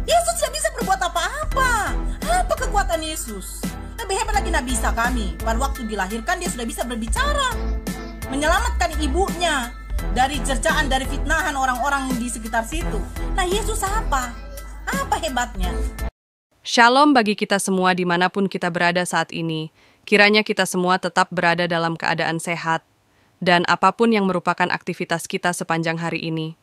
Yesus tidak bisa berbuat apa-apa. Apa kekuatan Yesus? Lebih hebat lagi Nabi Isa kami. Pada waktu dilahirkan dia sudah bisa berbicara, menyelamatkan ibunya dari cercaan, dari fitnahan orang-orang di sekitar situ. Nah, Yesus apa? Apa hebatnya? Shalom bagi kita semua dimanapun kita berada saat ini. Kiranya kita semua tetap berada dalam keadaan sehat dan apapun yang merupakan aktivitas kita sepanjang hari ini.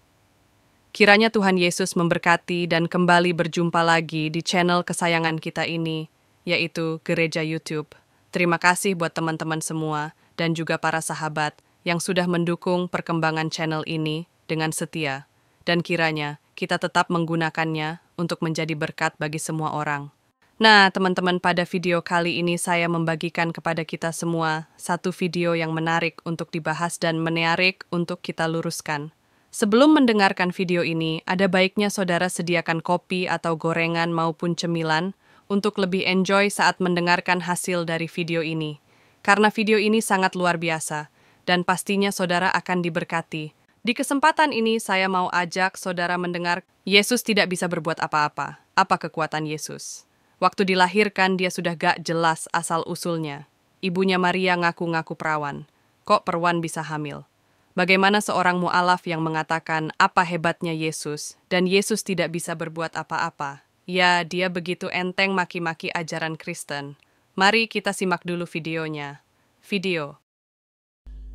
Kiranya Tuhan Yesus memberkati dan kembali berjumpa lagi di channel kesayangan kita ini, yaitu Gereja YouTube. Terima kasih buat teman-teman semua dan juga para sahabat yang sudah mendukung perkembangan channel ini dengan setia. Dan kiranya kita tetap menggunakannya untuk menjadi berkat bagi semua orang. Nah, teman-teman, pada video kali ini saya membagikan kepada kita semua satu video yang menarik untuk dibahas dan menarik untuk kita luruskan. Sebelum mendengarkan video ini, ada baiknya saudara sediakan kopi atau gorengan maupun cemilan untuk lebih enjoy saat mendengarkan hasil dari video ini. Karena video ini sangat luar biasa, dan pastinya saudara akan diberkati. Di kesempatan ini saya mau ajak saudara mendengar, Yesus tidak bisa berbuat apa-apa. Apa kekuatan Yesus? Waktu dilahirkan dia sudah gak jelas asal-usulnya. Ibunya Maria ngaku-ngaku perawan. Kok perwan bisa hamil? Bagaimana seorang mu'alaf yang mengatakan apa hebatnya Yesus, dan Yesus tidak bisa berbuat apa-apa? Ya, dia begitu enteng maki-maki ajaran Kristen. Mari kita simak dulu videonya. Video.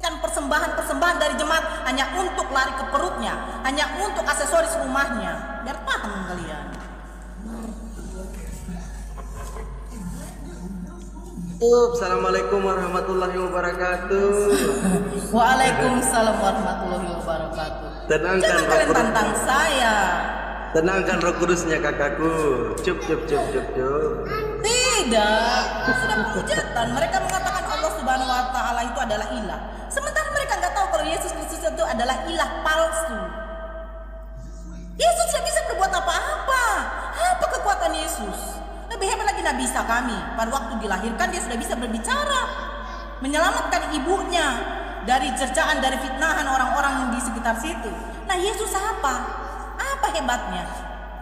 Persembahan dari jemaat hanya untuk lari ke perutnya, hanya untuk aksesoris rumahnya. Biar paham kalian. Assalamualaikum warahmatullahi wabarakatuh. Waalaikumsalam warahmatullahi wabarakatuh. Tenangkan Jangan roh kalian kudus. tantang saya. Tenangkan roh kudusnya kakakku. Cup. Tidak, sudah penghujatan. Mereka mengatakan Allah Subhanahu Wa Taala itu adalah ilah. Sementara mereka nggak tahu kalau Yesus Kristus itu adalah ilah palsu. Yesus tidak bisa berbuat apa-apa. Apa kekuatan Yesus? Lebih hebat lagi Nabi Isa kami. Pada waktu dilahirkan dia sudah bisa berbicara, menyelamatkan ibunya dari cercaan, dari fitnahan orang-orang di sekitar situ. Nah, Yesus apa? Apa hebatnya?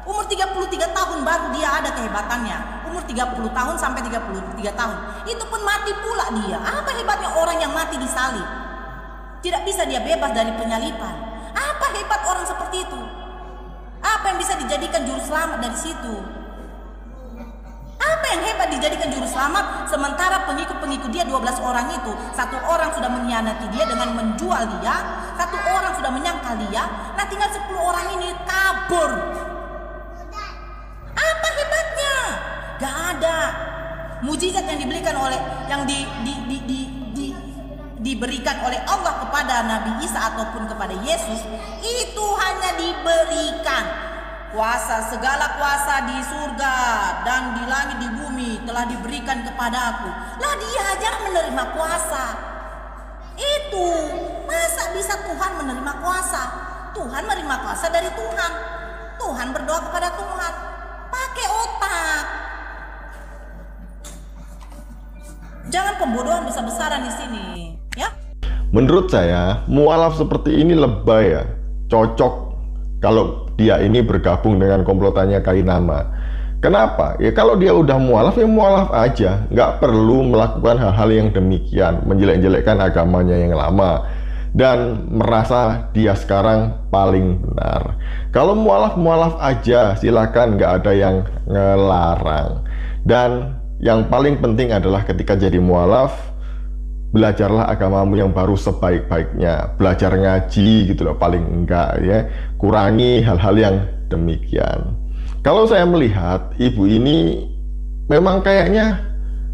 Umur 33 tahun baru dia ada kehebatannya. Umur 30 tahun sampai 33 tahun. Itu pun mati pula dia. Apa hebatnya orang yang mati disalib? Tidak bisa dia bebas dari penyalipan. Apa hebat orang seperti itu? Apa yang bisa dijadikan juru selamat dari situ? Apa yang hebat dijadikan juru selamat sementara pengikut-pengikut dia 12 orang itu, satu orang sudah mengkhianati dia dengan menjual dia, satu orang sudah menyangkal dia, nah tinggal 10 orang ini kabur. Apa hebatnya? Gak ada mujizat yang diberikan oleh diberikan oleh Allah kepada Nabi Isa ataupun kepada Yesus. Itu hanya diberikan kuasa, segala kuasa di surga dan di langit di bumi telah diberikan kepadaku. Lah dia aja menerima kuasa. Itu masa bisa Tuhan menerima kuasa? Tuhan menerima kuasa dari Tuhan. Tuhan berdoa kepada Tuhan. Pakai otak. Jangan pembodohan besar-besaran di sini, ya. Menurut saya, mualaf seperti ini lebay ya. Cocok kalau dia ini bergabung dengan komplotannya Kainama. Kenapa? Ya kalau dia udah mualaf, ya mualaf aja. Nggak perlu melakukan hal-hal yang demikian, menjelek-jelekkan agamanya yang lama dan merasa dia sekarang paling benar. Kalau mualaf aja, silakan, nggak ada yang ngelarang. Dan yang paling penting adalah ketika jadi mualaf, belajarlah agamamu yang baru sebaik-baiknya. Belajar ngaji gitu loh, paling enggak ya. Kurangi hal-hal yang demikian. Kalau saya melihat ibu ini memang kayaknya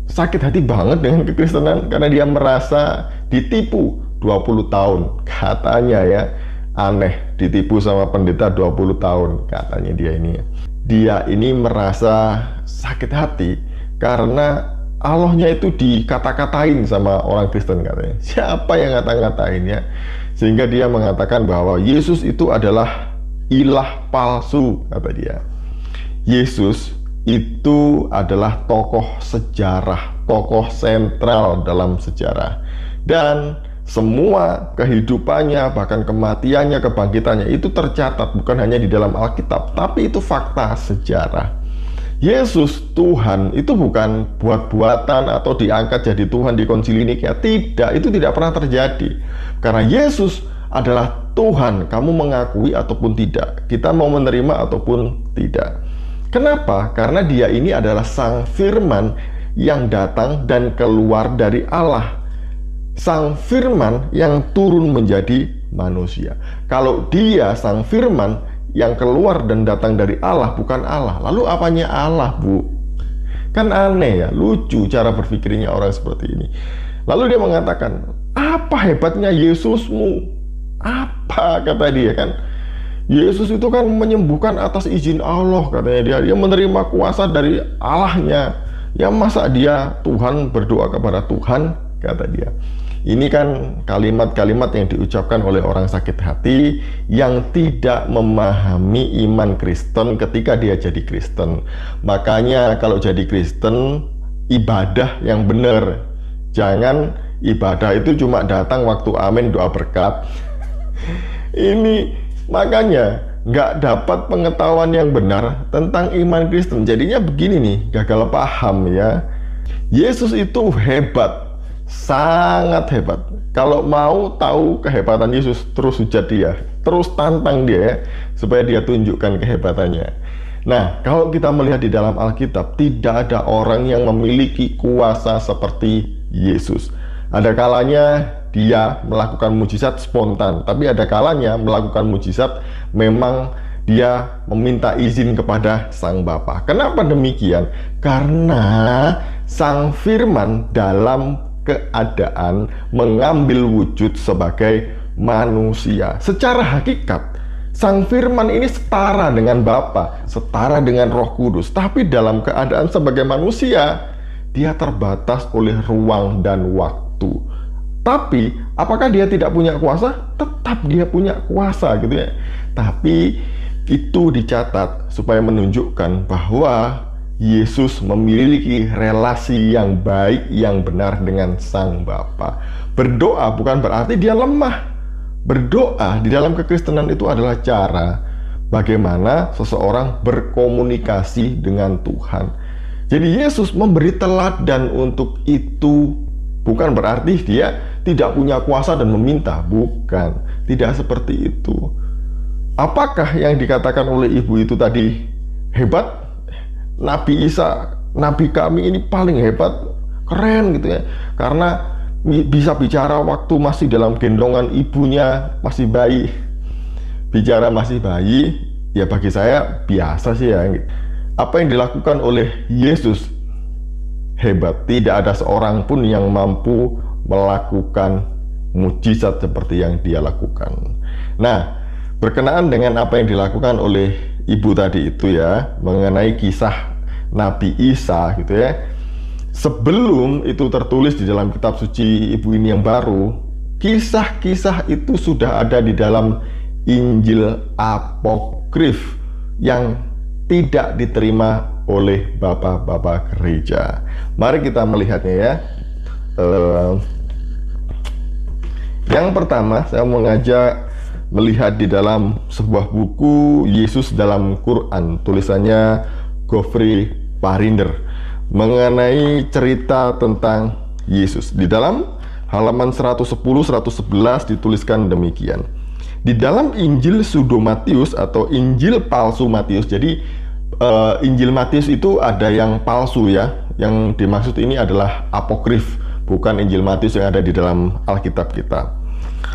sakit hati banget dengan kekristenan karena dia merasa ditipu 20 tahun. Katanya ya, aneh, ditipu sama pendeta 20 tahun katanya dia ini. Dia ini merasa sakit hati karena Allahnya itu dikata-katain sama orang Kristen katanya. Siapa yang ngata-ngatain ya? Sehingga dia mengatakan bahwa Yesus itu adalah ilah palsu, kata dia. Yesus itu adalah tokoh sejarah, tokoh sentral dalam sejarah. Dan semua kehidupannya, bahkan kematiannya, kebangkitannya itu tercatat bukan hanya di dalam Alkitab, tapi itu fakta sejarah. Yesus Tuhan itu bukan buat-buatan atau diangkat jadi Tuhan di Konsili Nikea. Tidak, itu tidak pernah terjadi. Karena Yesus adalah Tuhan, kamu mengakui ataupun tidak, kita mau menerima ataupun tidak. Kenapa? Karena dia ini adalah Sang Firman yang datang dan keluar dari Allah. Sang Firman yang turun menjadi manusia. Kalau dia Sang Firman yang keluar dan datang dari Allah, bukan Allah, lalu apanya Allah, Bu? Kan aneh ya, lucu cara berpikirnya orang seperti ini. Lalu dia mengatakan, apa hebatnya Yesusmu? Apa, kata dia kan? Yesus itu kan menyembuhkan atas izin Allah, katanya dia menerima kuasa dari Allahnya. Ya masa dia Tuhan berdoa kepada Tuhan, kata dia. Ini kan kalimat-kalimat yang diucapkan oleh orang sakit hati yang tidak memahami iman Kristen ketika dia jadi Kristen. Makanya kalau jadi Kristen, ibadah yang benar. Jangan ibadah itu cuma datang waktu amin doa berkat. Ini makanya nggak dapat pengetahuan yang benar tentang iman Kristen. Jadinya begini nih, gagal paham ya. Yesus itu hebat, sangat hebat. Kalau mau tahu kehebatan Yesus, terus hujat dia, terus tantang dia ya, supaya dia tunjukkan kehebatannya. Nah, kalau kita melihat di dalam Alkitab, tidak ada orang yang memiliki kuasa seperti Yesus. Ada kalanya dia melakukan mujizat spontan, tapi ada kalanya melakukan mujizat memang dia meminta izin kepada Sang Bapa. Kenapa demikian? Karena Sang Firman dalam keadaan mengambil wujud sebagai manusia. Secara hakikat, Sang Firman ini setara dengan Bapa, setara dengan Roh Kudus, tapi dalam keadaan sebagai manusia, dia terbatas oleh ruang dan waktu. Tapi, apakah dia tidak punya kuasa? Tetap dia punya kuasa gitu ya. Tapi, itu dicatat supaya menunjukkan bahwa Yesus memiliki relasi yang baik, yang benar dengan Sang Bapa. Berdoa bukan berarti dia lemah. Berdoa di dalam kekristenan itu adalah cara bagaimana seseorang berkomunikasi dengan Tuhan. Jadi Yesus memberi teladan untuk itu. Bukan berarti dia tidak punya kuasa dan meminta. Bukan. Tidak seperti itu. Apakah yang dikatakan oleh ibu itu tadi hebat? Nabi Isa, Nabi kami ini paling hebat, keren gitu ya. Karena bisa bicara waktu masih dalam gendongan ibunya, masih bayi. Bicara masih bayi, ya bagi saya biasa sih ya. Apa yang dilakukan oleh Yesus hebat. Tidak ada seorang pun yang mampu melakukan mujizat seperti yang dia lakukan. Nah, berkenaan dengan apa yang dilakukan oleh ibu tadi itu ya, mengenai kisah Nabi Isa gitu ya. Sebelum itu tertulis di dalam kitab suci ibu ini yang baru, kisah-kisah itu sudah ada di dalam Injil apokrif yang tidak diterima oleh bapak-bapak gereja. Mari kita melihatnya ya. Yang pertama, saya mengajak melihat di dalam sebuah buku Yesus dalam Quran, tulisannya Geoffrey Parinder, mengenai cerita tentang Yesus. Di dalam halaman 110-111 dituliskan demikian. Di dalam Injil Pseudo Matius atau Injil palsu Matius. Jadi Injil Matius itu ada yang palsu ya. Yang dimaksud ini adalah apokrif, bukan Injil Matius yang ada di dalam Alkitab kita.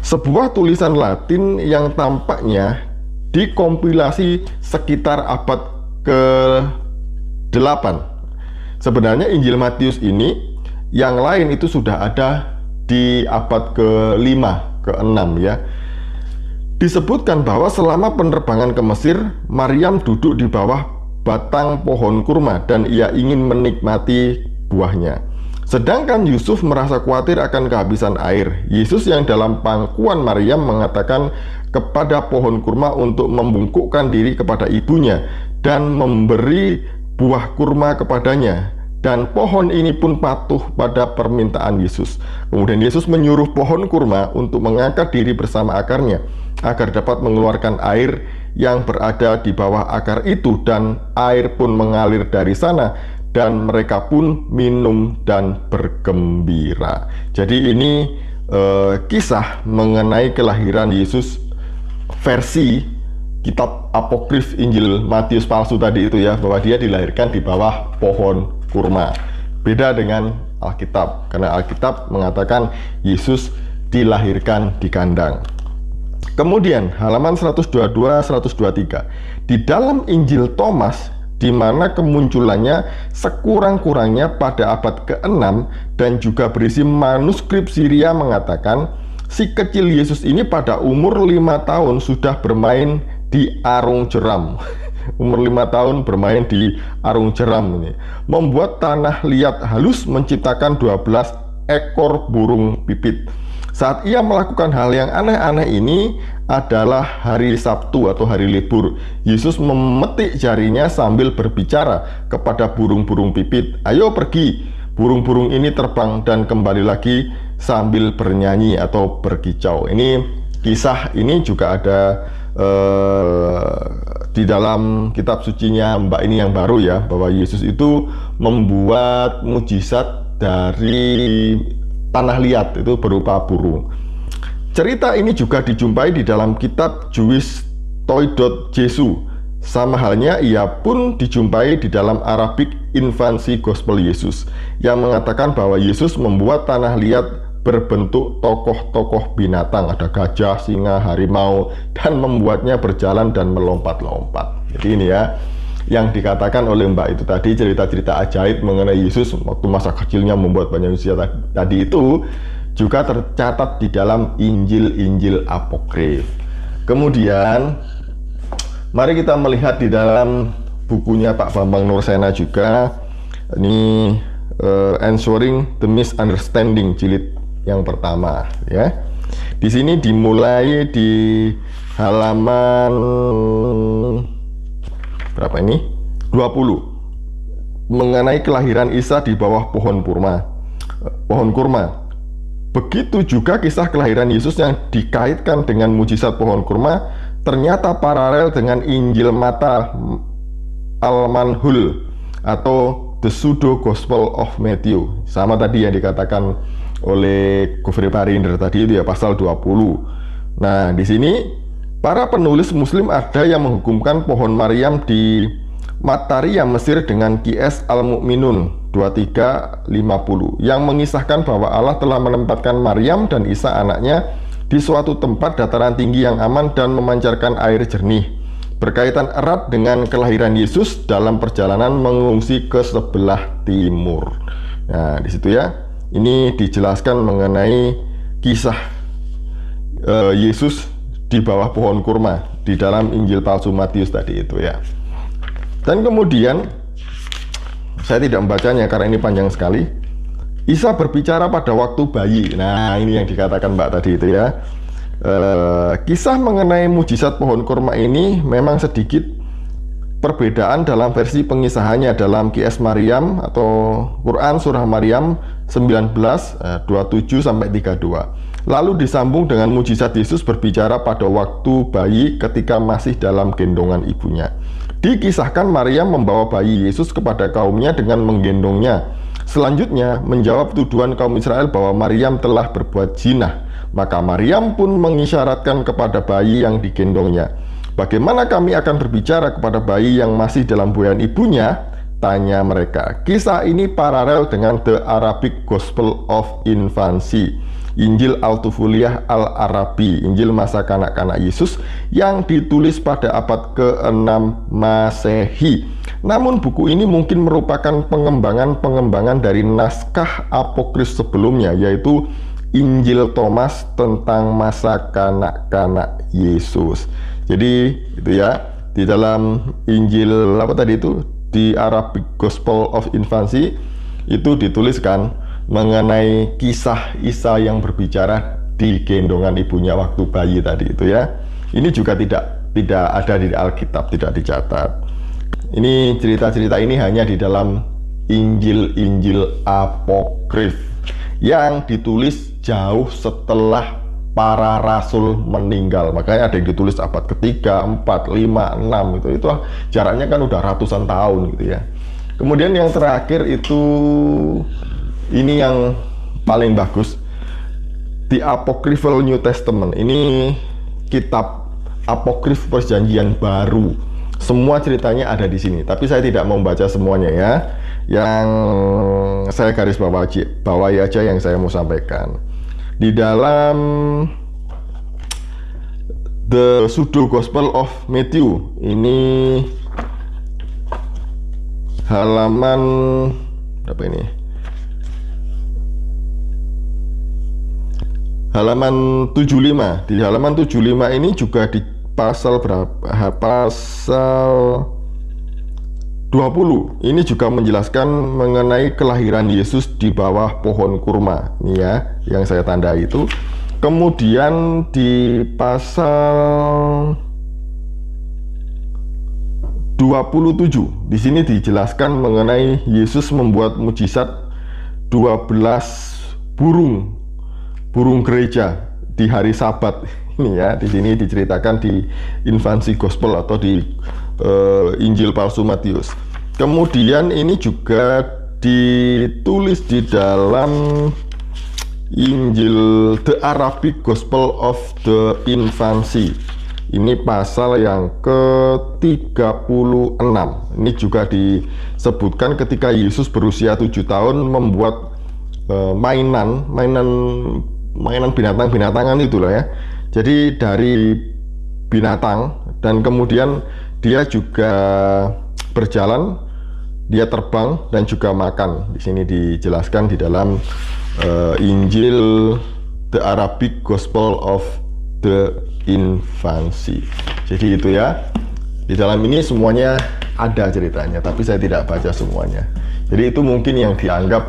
Sebuah tulisan Latin yang tampaknya dikompilasi sekitar abad ke-8. Sebenarnya Injil Matius ini yang lain itu sudah ada di abad ke-5, ke-6 ya. Disebutkan bahwa selama penerbangan ke Mesir, Maryam duduk di bawah batang pohon kurma dan ia ingin menikmati buahnya. Sedangkan Yusuf merasa khawatir akan kehabisan air. Yesus yang dalam pangkuan Maryam mengatakan kepada pohon kurma untuk membungkukkan diri kepada ibunya dan memberi buah kurma kepadanya. dan pohon ini pun patuh pada permintaan Yesus. Kemudian Yesus menyuruh pohon kurma untuk mengangkat diri bersama akarnya agar dapat mengeluarkan air yang berada di bawah akar itu, dan air pun mengalir dari sana dan mereka pun minum dan bergembira. Jadi ini kisah mengenai kelahiran Yesus versi kitab apokrif Injil Matius palsu tadi itu ya, bahwa dia dilahirkan di bawah pohon kurma. Beda dengan Alkitab, karena Alkitab mengatakan Yesus dilahirkan di kandang. Kemudian halaman 122-123 di dalam Injil Thomas, di mana kemunculannya sekurang-kurangnya pada abad ke-6 dan juga berisi manuskrip Syria, mengatakan si kecil Yesus ini pada umur 5 tahun sudah bermain di arung jeram. Umur 5 tahun bermain di arung jeram ini, membuat tanah liat halus, menciptakan 12 ekor burung pipit. Saat ia melakukan hal yang aneh-aneh ini adalah hari Sabtu atau hari libur. Yesus memetik jarinya sambil berbicara kepada burung-burung pipit, "Ayo pergi." Burung-burung ini terbang dan kembali lagi sambil bernyanyi atau berkicau. Ini kisah ini juga ada di dalam kitab sucinya Mbak ini yang baru ya, bahwa Yesus itu membuat mujizat dari tanah liat itu berupa burung. Cerita ini juga dijumpai di dalam kitab Jewish Toledot Jesu. Sama halnya ia pun dijumpai di dalam Arabic Infancy Gospel Yesus, yang mengatakan bahwa Yesus membuat tanah liat berbentuk tokoh-tokoh binatang, ada gajah, singa, harimau, dan membuatnya berjalan dan melompat-lompat. Jadi ini ya yang dikatakan oleh Mbak itu tadi, cerita-cerita ajaib mengenai Yesus waktu masa kecilnya membuat banyak mujizat tadi itu juga tercatat di dalam Injil-Injil apokrif. Kemudian mari kita melihat di dalam bukunya Pak Bambang Nursena juga, ini Answering the Misunderstanding jilid yang pertama ya. Di sini dimulai di halaman berapa ini? 20. Mengenai kelahiran Isa di bawah pohon kurma. Begitu juga kisah kelahiran Yesus yang dikaitkan dengan mujizat pohon kurma ternyata paralel dengan Injil Mata Al-Manhul atau The Pseudo Gospel of Matthew. Sama tadi yang dikatakan oleh Gofri Parinder tadi itu ya, pasal 20. Nah, di sini para penulis Muslim ada yang menghukumkan pohon Maryam di Mataria Mesir dengan Qiyas Al-Mu'minun 2350 yang mengisahkan bahwa Allah telah menempatkan Maryam dan Isa anaknya di suatu tempat dataran tinggi yang aman dan memancarkan air jernih, berkaitan erat dengan kelahiran Yesus dalam perjalanan mengungsi ke sebelah timur. Nah, di situ ya, ini dijelaskan mengenai kisah Yesus di bawah pohon kurma di dalam Injil palsu Matius tadi itu ya. Dan kemudian saya tidak membacanya karena ini panjang sekali. Isa berbicara pada waktu bayi. Nah, ini yang dikatakan Mbak tadi itu ya. Kisah mengenai mujizat pohon kurma ini memang sedikit perbedaan dalam versi pengisahannya dalam Qiyas Maryam atau Quran Surah Maryam 19 27 sampai 32. Lalu disambung dengan mujizat Yesus berbicara pada waktu bayi ketika masih dalam gendongan ibunya. Dikisahkan Maryam membawa bayi Yesus kepada kaumnya dengan menggendongnya. Selanjutnya menjawab tuduhan kaum Israel bahwa Maryam telah berbuat zina. Maka Maryam pun mengisyaratkan kepada bayi yang digendongnya. "Bagaimana kami akan berbicara kepada bayi yang masih dalam buayan ibunya?" tanya mereka. Kisah ini paralel dengan The Arabic Gospel of Infancy, Injil Al-Tufuliyah Al-Arabi, Injil masa kanak-kanak Yesus yang ditulis pada abad ke-6 Masehi. Namun buku ini mungkin merupakan pengembangan dari naskah apokrif sebelumnya, yaitu Injil Thomas tentang masa kanak-kanak Yesus. Jadi itu ya, di dalam Injil apa tadi itu, di Arabic Gospel of Infancy itu dituliskan mengenai kisah Isa yang berbicara di gendongan ibunya waktu bayi tadi itu ya. Ini juga tidak ada di Alkitab, tidak dicatat. Ini cerita-cerita ini hanya di dalam Injil-Injil apokrif yang ditulis jauh setelah para rasul meninggal. Makanya ada yang ditulis abad ketiga, 4, 5, 6 itu jaraknya kan udah ratusan tahun gitu ya. Kemudian yang terakhir itu ini yang paling bagus, The Apocryphal New Testament. Ini kitab apokrif perjanjian baru. Semua ceritanya ada di sini, tapi saya tidak mau membaca semuanya ya. Yang saya garis bawahi aja yang saya mau sampaikan. Di dalam The Pseudo Gospel of Matthew, ini halaman berapa ini? Halaman 75. Di halaman 75 ini juga di pasal berapa? Pasal 20. Ini juga menjelaskan mengenai kelahiran Yesus di bawah pohon kurma. Ini ya, yang saya tandai itu. Kemudian di pasal 27, di sini dijelaskan mengenai Yesus membuat mujizat 12 burung gereja di hari Sabat. Ini ya, di sini diceritakan di Infancy Gospel atau di Injil palsu Matius. Kemudian ini juga ditulis di dalam Injil The Arabic Gospel of the Infancy. Ini pasal yang ke-36. Ini juga disebutkan ketika Yesus berusia 7 tahun membuat mainan binatang-binatangan itulah ya. Jadi dari binatang, dan kemudian dia juga berjalan, dia terbang dan juga makan. Di sini dijelaskan di dalam Injil The Arabic Gospel of the Infancy. Jadi itu ya. Di dalam ini semuanya ada ceritanya, tapi saya tidak baca semuanya. Jadi itu mungkin yang dianggap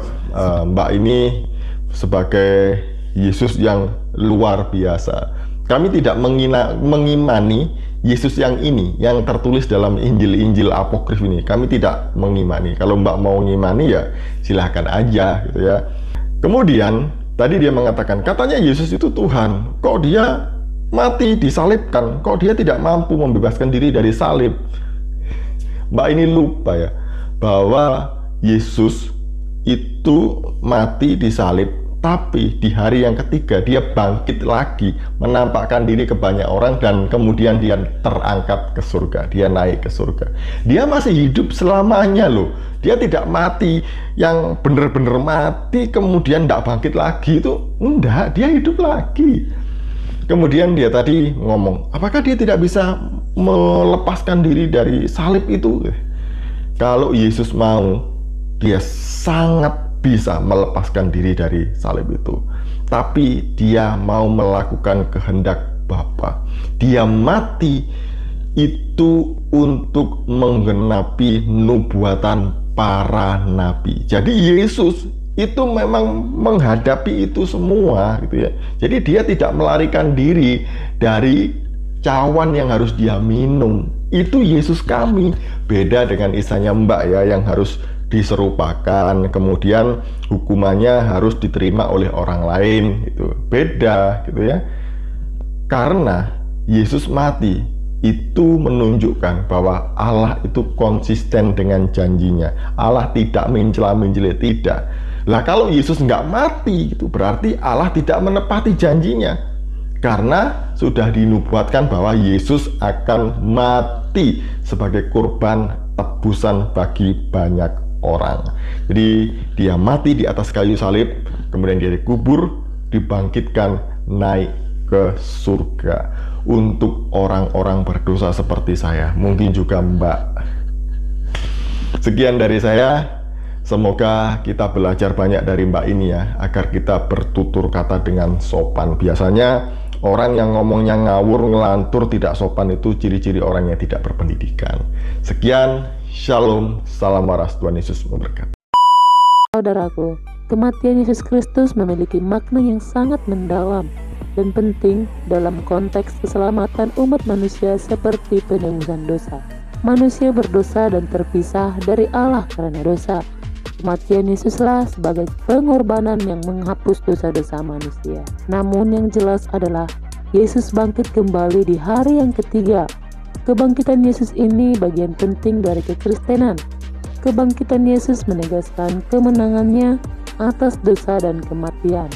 Mbak ini sebagai Yesus yang luar biasa. Kami tidak mengimani Yesus yang ini, yang tertulis dalam Injil-Injil apokrif ini. Kami tidak mengimani. Kalau Mbak mau ngimani ya silahkan aja gitu ya. Kemudian tadi dia mengatakan, katanya Yesus itu Tuhan. Kok dia mati disalibkan? Kok dia tidak mampu membebaskan diri dari salib? Mbak ini lupa ya, bahwa Yesus itu mati disalib, tapi di hari yang ketiga dia bangkit lagi, menampakkan diri ke banyak orang, dan kemudian dia terangkat ke surga, dia naik ke surga. Dia masih hidup selamanya loh. Dia tidak mati yang benar-benar mati kemudian tidak bangkit lagi, itu enggak, dia hidup lagi. Kemudian dia tadi ngomong, apakah dia tidak bisa melepaskan diri dari salib itu? Kalau Yesus mau, dia sangat bisa melepaskan diri dari salib itu. Tapi dia mau melakukan kehendak Bapa. Dia mati itu untuk menggenapi nubuatan para nabi. Jadi Yesus itu memang menghadapi itu semua gitu ya. Jadi dia tidak melarikan diri dari cawan yang harus dia minum. Itu Yesus kami. Beda dengan isanya Mbak ya, yang harus diserupakan, kemudian hukumannya harus diterima oleh orang lain, itu beda gitu ya. Karena Yesus mati itu menunjukkan bahwa Allah itu konsisten dengan janjinya. Allah tidak mencela-mencela, tidak. Lah kalau Yesus nggak mati, itu berarti Allah tidak menepati janjinya, karena sudah dinubuatkan bahwa Yesus akan mati sebagai kurban tebusan bagi banyak orang. Jadi dia mati di atas kayu salib, kemudian dia dikubur, dibangkitkan, naik ke surga. Untuk orang-orang berdosa seperti saya, mungkin juga Mbak. Sekian dari saya. Semoga kita belajar banyak dari Mbak ini ya, agar kita bertutur kata dengan sopan. Biasanya orang yang ngomongnya ngawur, ngelantur, tidak sopan itu ciri-ciri orang yang tidak berpendidikan. Sekian. Shalom, salam waras, Tuhan Yesus memberkati. Saudaraku, kematian Yesus Kristus memiliki makna yang sangat mendalam dan penting dalam konteks keselamatan umat manusia seperti penebusan dosa. Manusia berdosa dan terpisah dari Allah karena dosa. Kematian Yesuslah sebagai pengorbanan yang menghapus dosa-dosa manusia. Namun yang jelas adalah Yesus bangkit kembali di hari yang ketiga. Kebangkitan Yesus ini bagian penting dari kekristenan. Kebangkitan Yesus menegaskan kemenangannya atas dosa dan kematian,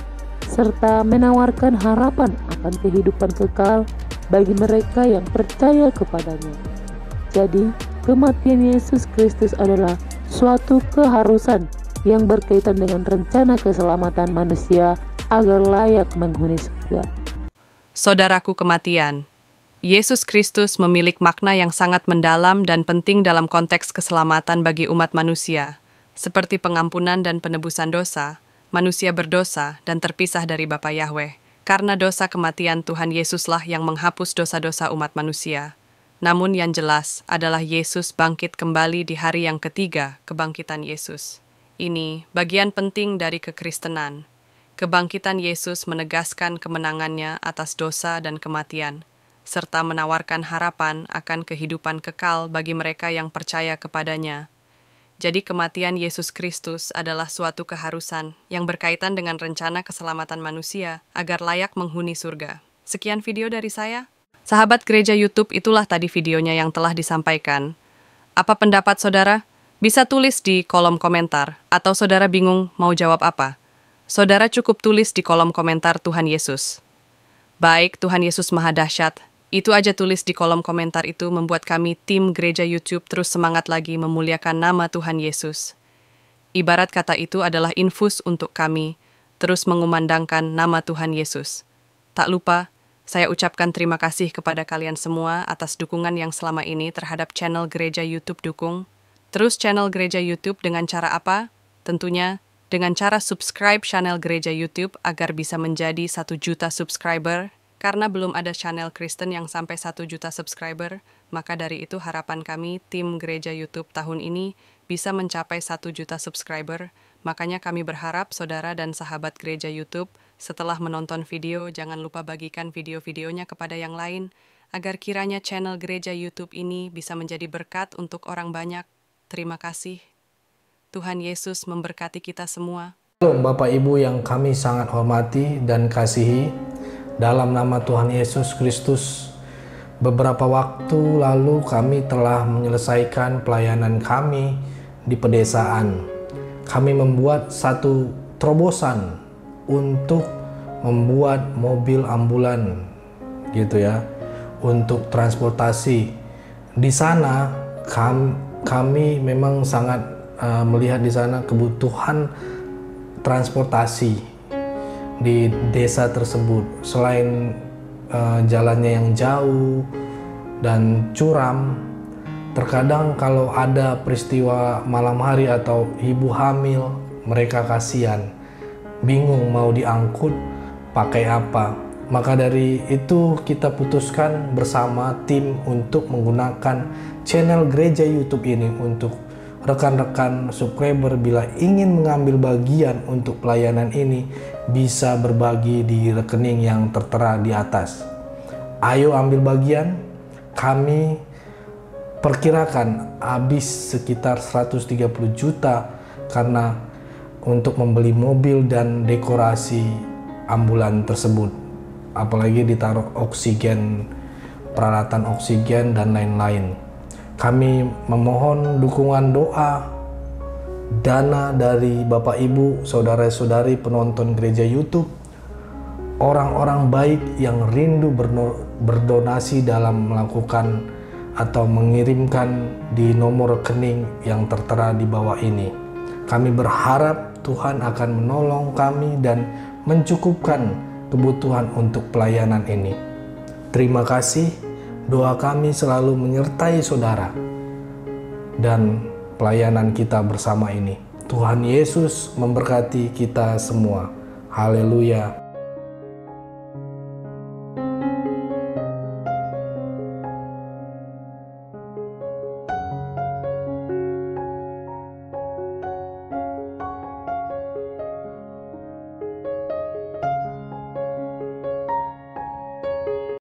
serta menawarkan harapan akan kehidupan kekal bagi mereka yang percaya kepadanya. Jadi, kematian Yesus Kristus adalah suatu keharusan yang berkaitan dengan rencana keselamatan manusia agar layak menghuni surga. Saudaraku, kematian Yesus Kristus memiliki makna yang sangat mendalam dan penting dalam konteks keselamatan bagi umat manusia, seperti pengampunan dan penebusan dosa. Manusia berdosa dan terpisah dari Bapa Yahweh. Karena dosa kematian Tuhan Yesuslah yang menghapus dosa-dosa umat manusia. Namun yang jelas adalah Yesus bangkit kembali di hari yang ketiga, kebangkitan Yesus. Ini bagian penting dari kekristenan. Kebangkitan Yesus menegaskan kemenangannya atas dosa dan kematian, serta menawarkan harapan akan kehidupan kekal bagi mereka yang percaya kepadanya. Jadi kematian Yesus Kristus adalah suatu keharusan yang berkaitan dengan rencana keselamatan manusia agar layak menghuni surga. Sekian video dari saya. Sahabat Gereja YouTube, itulah tadi videonya yang telah disampaikan. Apa pendapat saudara? Bisa tulis di kolom komentar, atau saudara bingung mau jawab apa? Saudara cukup tulis di kolom komentar Tuhan Yesus. Baik, Tuhan Yesus Maha Dahsyat. Itu aja tulis di kolom komentar itu membuat kami tim Gereja YouTube terus semangat lagi memuliakan nama Tuhan Yesus. Ibarat kata itu adalah infus untuk kami terus mengumandangkan nama Tuhan Yesus. Tak lupa, saya ucapkan terima kasih kepada kalian semua atas dukungan yang selama ini terhadap channel Gereja YouTube Dukung. Terus channel Gereja YouTube dengan cara apa? Tentunya dengan cara subscribe channel Gereja YouTube agar bisa menjadi 1 juta subscriber. Karena belum ada channel Kristen yang sampai 1 juta subscriber, maka dari itu harapan kami tim Gereja YouTube tahun ini bisa mencapai 1 juta subscriber. Makanya kami berharap saudara dan sahabat Gereja YouTube setelah menonton video jangan lupa bagikan video-videonya kepada yang lain agar kiranya channel Gereja YouTube ini bisa menjadi berkat untuk orang banyak. Terima kasih. Tuhan Yesus memberkati kita semua. Halo Bapak Ibu yang kami sangat hormati dan kasihi. Dalam nama Tuhan Yesus Kristus, beberapa waktu lalu kami telah menyelesaikan pelayanan kami di pedesaan. Kami membuat satu terobosan untuk membuat mobil ambulan, gitu ya, untuk transportasi. Di sana kami memang sangat melihat di sana kebutuhan transportasi di desa tersebut. Selain jalannya yang jauh dan curam, terkadang kalau ada peristiwa malam hari atau ibu hamil, mereka kasihan, bingung mau diangkut pakai apa. Maka dari itu kita putuskan bersama tim untuk menggunakan channel Gereja YouTube ini untuk rekan-rekan subscriber bila ingin mengambil bagian untuk pelayanan ini bisa berbagi di rekening yang tertera di atas. Ayo ambil bagian. Kami perkirakan habis sekitar 130 juta karena untuk membeli mobil dan dekorasi ambulan tersebut. Apalagi ditaruh oksigen, peralatan oksigen dan lain-lain. Kami memohon dukungan doa, dana dari Bapak Ibu, saudara-saudari penonton Gereja YouTube, orang-orang baik yang rindu berdonasi dalam melakukan atau mengirimkan di nomor rekening yang tertera di bawah ini. Kami berharap Tuhan akan menolong kami dan mencukupkan kebutuhan untuk pelayanan ini. Terima kasih. Doa kami selalu menyertai saudara dan pelayanan kita bersama ini. Tuhan Yesus memberkati kita semua. Haleluya.